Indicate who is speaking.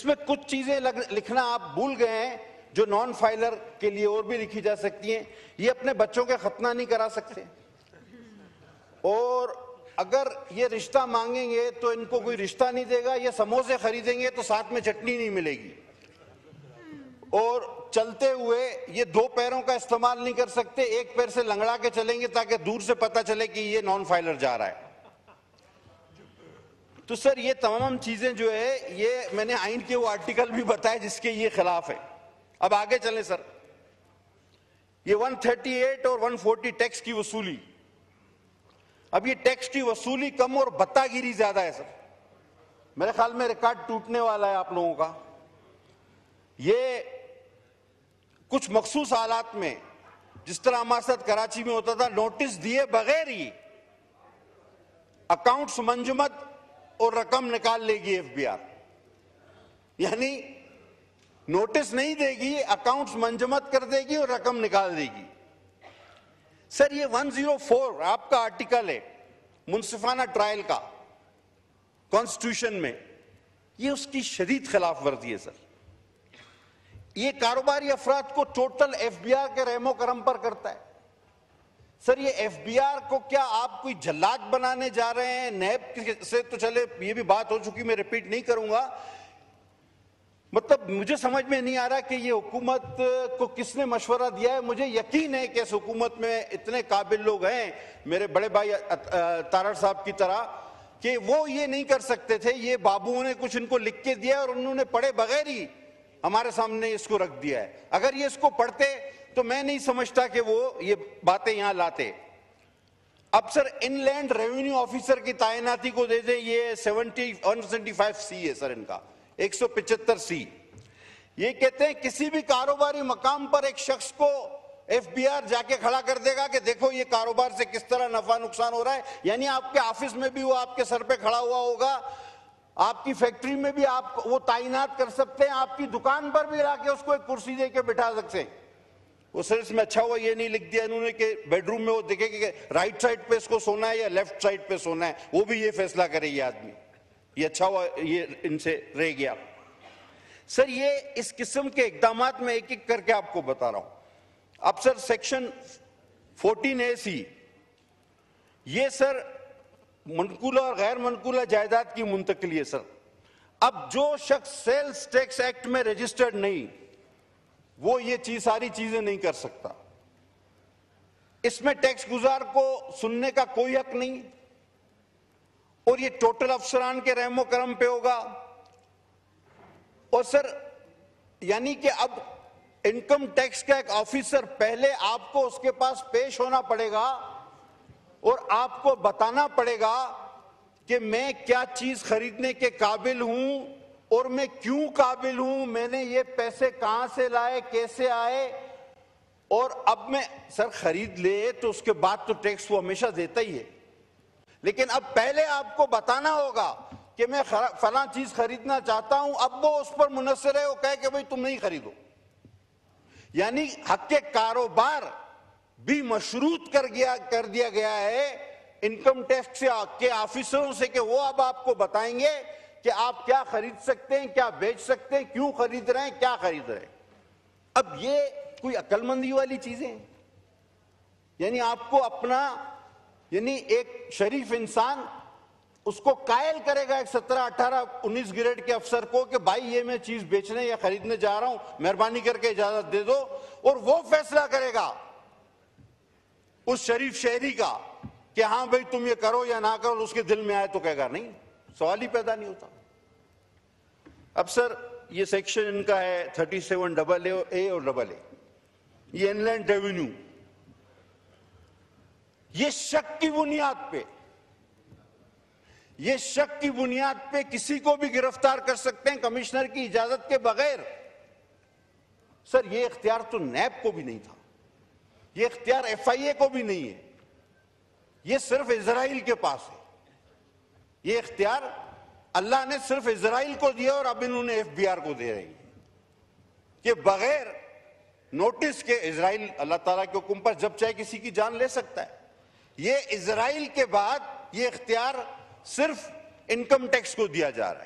Speaker 1: इसमें कुछ चीजें लिखना आप भूल गए हैं जो नॉन फाइलर के लिए और भी लिखी जा सकती हैं। ये अपने बच्चों के खतना नहीं करा सकते, और अगर ये रिश्ता मांगेंगे तो इनको कोई रिश्ता नहीं देगा, ये समोसे खरीदेंगे तो साथ में चटनी नहीं मिलेगी, और चलते हुए ये दो पैरों का इस्तेमाल नहीं कर सकते, एक पैर से लंगड़ा के चलेंगे ताकि दूर से पता चले कि ये नॉन फाइलर जा रहा है। तो सर ये तमाम चीजें जो है ये मैंने आइन के वो आर्टिकल भी बताए जिसके ये खिलाफ है। अब आगे चलें सर, ये 138 और 140 टैक्स की वसूली, अब ये टैक्स की वसूली कम और बत्तागिरी ज्यादा है सर। मेरे ख्याल में रिकॉर्ड टूटने वाला है आप लोगों का। ये कुछ मखसूस हालात में, जिस तरह हमारे साथ कराची में होता था, नोटिस दिए बगैर ही अकाउंट्स मंजमद और रकम निकाल लेगी एफबीआर, यानी नोटिस नहीं देगी, अकाउंट्स मंजमद कर देगी और रकम निकाल देगी। सर ये 104 आपका आर्टिकल है मुनसिफाना ट्रायल का कॉन्स्टिट्यूशन में, ये उसकी शदीद खिलाफ वर्जी है सर। ये कारोबारी अफराद को टोटल एफबीआर के रहमो करम पर करता है। सर ये एफबीआर को क्या आप कोई जल्लाद बनाने जा रहे हैं? नैब से तो चले ये भी बात हो चुकी, मैं रिपीट नहीं करूंगा। मतलब मुझे समझ में नहीं आ रहा कि ये हुकूमत को किसने मशवरा दिया है। मुझे यकीन है कि इस हुकूमत में इतने काबिल लोग हैं, मेरे बड़े भाई तारड़ साहब की तरह, कि वो ये नहीं कर सकते थे। ये बाबुओं ने कुछ इनको लिख के दिया और उन्होंने पढ़े बगैर ही हमारे सामने इसको रख दिया है। अगर ये इसको पढ़ते तो मैं नहीं समझता कि वो ये बातें यहां लाते। अब सर इनलैंड रेवेन्यू ऑफिसर की तैनाती को दे दें, ये 175 सी है सर, इनका 175 सी। ये कहते हैं किसी भी कारोबारी मकाम पर एक शख्स को एफबीआर जाके खड़ा कर देगा कि देखो ये कारोबार से किस तरह नफा नुकसान हो रहा है। यानी आपके ऑफिस में भी वो आपके सर पे खड़ा हुआ होगा, आपकी फैक्ट्री में भी आप वो तैनात कर सकते हैं, आपकी दुकान पर भी लाके उसको एक कुर्सी दे के बिठा सकते हैं। वो सर इसमें अच्छा हुआ ये नहीं लिख दिया इन्होंने कि बेडरूम में वो देखे कि राइट साइड पे इसको सोना है या लेफ्ट साइड पे सोना है, वो भी ये फैसला करे ये आदमी। ये अच्छा हुआ ये इनसे रह गया। सर ये इस किस्म के इकदामात में एक एक करके आपको बता रहा हूं। अब सर सेक्शन 14A(c), ये सर मनकूला और गैर मनकूला जायदाद की मुंतकली है सर। अब जो शख्स सेल्स टैक्स एक्ट में रजिस्टर्ड नहीं, वो ये सारी चीजें नहीं कर सकता। इसमें टैक्स गुजार को सुनने का कोई हक नहीं, और ये टोटल अफसरान के रहमो करम पे होगा। और सर यानी कि अब इनकम टैक्स का एक ऑफिसर, पहले आपको उसके पास पेश होना पड़ेगा और आपको बताना पड़ेगा कि मैं क्या चीज खरीदने के काबिल हूं और मैं क्यों काबिल हूं, मैंने ये पैसे कहां से लाए, कैसे आए। और अब मैं सर खरीद ले तो उसके बाद तो टैक्स वो हमेशा देता ही है, लेकिन अब पहले आपको बताना होगा कि मैं फलां चीज खरीदना चाहता हूं। अब वो उस पर मुनस्सर है, वो कहे कि भाई तुम नहीं खरीदो। यानी हक के कारोबार भी मशरूत कर दिया गया है इनकम टैक्स के ऑफिसरों से कि वो अब आपको बताएंगे कि आप क्या खरीद सकते हैं, क्या बेच सकते हैं, क्यों खरीद रहे हैं, क्या खरीद रहे हैं। अब ये कोई अक्लमंदी वाली चीजें हैं? यानी आपको अपना, यानी एक शरीफ इंसान उसको कायल करेगा एक 17, 18, 19 ग्रेड के अफसर को कि भाई ये मैं चीज बेचने या खरीदने जा रहा हूं, मेहरबानी करके इजाजत दे दो, और वो फैसला करेगा उस शरीफ शहरी का कि हां भाई तुम ये करो या ना करो। उसके दिल में आए तो कहेगा नहीं, सवाल ही पैदा नहीं होता। अब सर ये सेक्शन इनका है 37AA और AA, ये इनलैंड रेवेन्यू, ये शक की बुनियाद पे किसी को भी गिरफ्तार कर सकते हैं कमिश्नर की इजाजत के बगैर। सर ये इख्तियार तो नैब को भी नहीं था, ये इख्तियार FIA को भी नहीं है, ये सिर्फ इजराइल के पास है। ये इख्तियार अल्लाह ने सिर्फ इजराइल को दिया और अब इन्होंने FBR को दे रही है कि बगैर नोटिस के इजराइल अल्लाह ताला के हुक्म पर जब चाहे किसी की जान ले सकता है। ये इजराइल के बाद ये इख्तियार सिर्फ इनकम टैक्स को दिया जा रहा है।